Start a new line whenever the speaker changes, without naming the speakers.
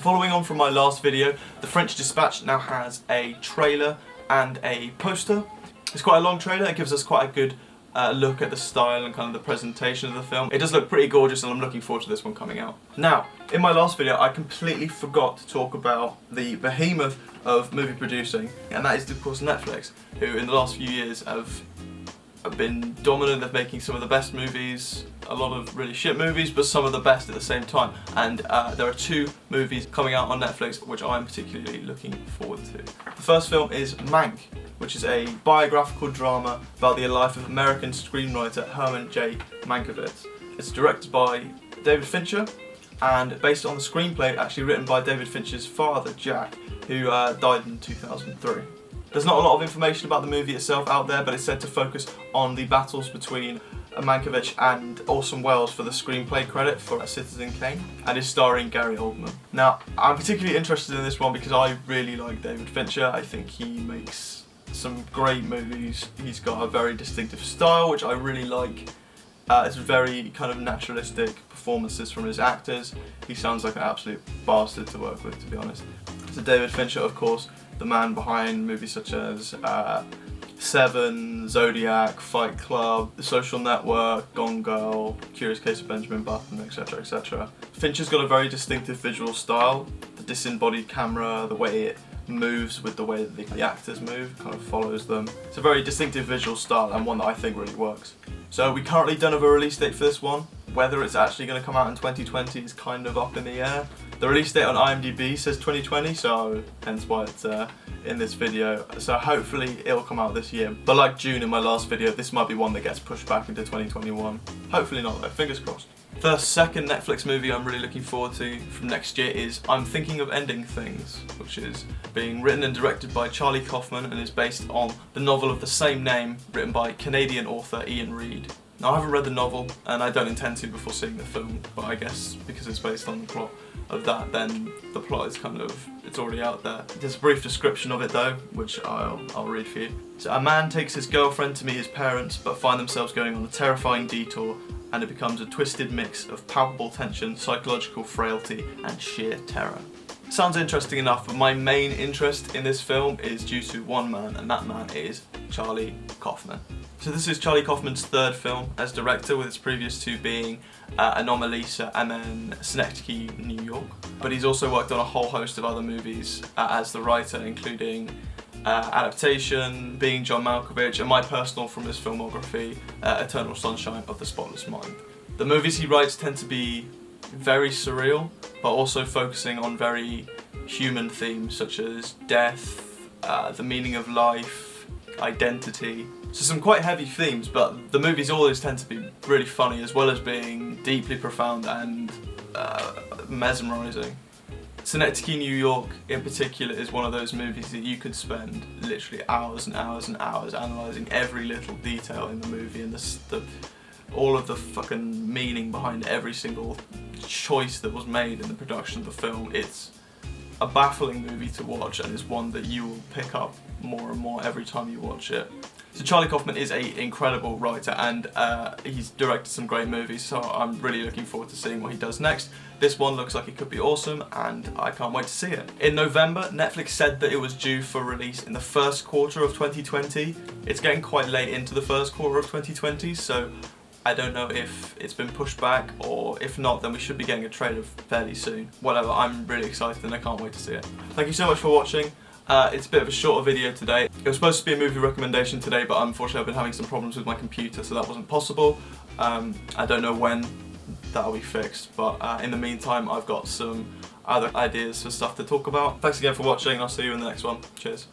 Following on from my last video, The French Dispatch now has a trailer and a poster. It's quite a long trailer. It gives us quite a good look at the style and kind of the presentation of the film. It does look pretty gorgeous and I'm looking forward to this one coming out. Now, in my last video I completely forgot to talk about the behemoth of movie producing, and that is of course Netflix, who in the last few years have been dominant at making some of the best movies, a lot of really shit movies, but some of the best at the same time. And there are two movies coming out on Netflix which I'm particularly looking forward to. The first film is Blanc, which is a biographical drama about the life of American screenwriter Herman J. Mankiewicz. It's directed by David Fincher and based on the screenplay actually written by David Fincher's father, Jack, who died in 2003. There's not a lot of information about the movie itself out there, but it's said to focus on the battles between Mankiewicz and Orson Welles for the screenplay credit for Citizen Kane, and is starring Gary Oldman. Now, I'm particularly interested in this one because I really like David Fincher. I think he makes some great movies. He's got a very distinctive style, which I really like. It's very kind of naturalistic performances from his actors. He sounds like an absolute bastard to work with, to be honest. So David Fincher, of course, the man behind movies such as Seven, Zodiac, Fight Club, The Social Network, Gone Girl, Curious Case of Benjamin Button, etc, etc. Fincher's got a very distinctive visual style. The disembodied camera, the way it moves with the way that the actors move, kind of follows them. It's a very distinctive visual style and one that I think really works. So we currently don't have a release date for this one. Whether it's actually going to come out in 2020 is kind of up in the air. The release date on IMDb says 2020, so hence why it's in this video. So hopefully it'll come out this year. But like June in my last video, this might be one that gets pushed back into 2021. Hopefully not though, fingers crossed. The second Netflix movie I'm really looking forward to from next year is I'm Thinking of Ending Things, which is being written and directed by Charlie Kaufman and is based on the novel of the same name written by Canadian author Ian Reid. Now, I haven't read the novel and I don't intend to before seeing the film, but I guess because it's based on the plot of that, then the plot is kind of, it's already out there. There's a brief description of it though, which I'll read for you. So, a man takes his girlfriend to meet his parents, but find themselves going on a terrifying detour, and it becomes a twisted mix of palpable tension, psychological frailty, and sheer terror. Sounds interesting enough, but my main interest in this film is due to one man, and that man is Charlie Kaufman. So this is Charlie Kaufman's third film as director, with his previous two being Anomalisa and then Synecdoche, New York. But he's also worked on a whole host of other movies as the writer, including Adaptation, Being John Malkovich, and my personal from his filmography, Eternal Sunshine of the Spotless Mind. The movies he writes tend to be very surreal, but also focusing on very human themes such as death, the meaning of life, identity. So some quite heavy themes, but the movies always tend to be really funny as well as being deeply profound and mesmerising. Synecdoche, New York in particular is one of those movies that you could spend literally hours and hours and hours analysing every little detail in the movie and all of the fucking meaning behind every single choice that was made in the production of the film. It's a baffling movie to watch, and it's one that you will pick up more and more every time you watch it. So Charlie Kaufman is an incredible writer, and he's directed some great movies, so I'm really looking forward to seeing what he does next. This one looks like it could be awesome, and I can't wait to see it. In November, Netflix said that it was due for release in the first quarter of 2020. It's getting quite late into the first quarter of 2020, so I don't know if it's been pushed back, or if not, then we should be getting a trailer fairly soon. Whatever, I'm really excited and I can't wait to see it. Thank you so much for watching. It's a bit of a shorter video today. It was supposed to be a movie recommendation today, but unfortunately I've been having some problems with my computer, so that wasn't possible. I don't know when that'll be fixed, but in the meantime I've got some other ideas for stuff to talk about. Thanks again for watching, and I'll see you in the next one. Cheers.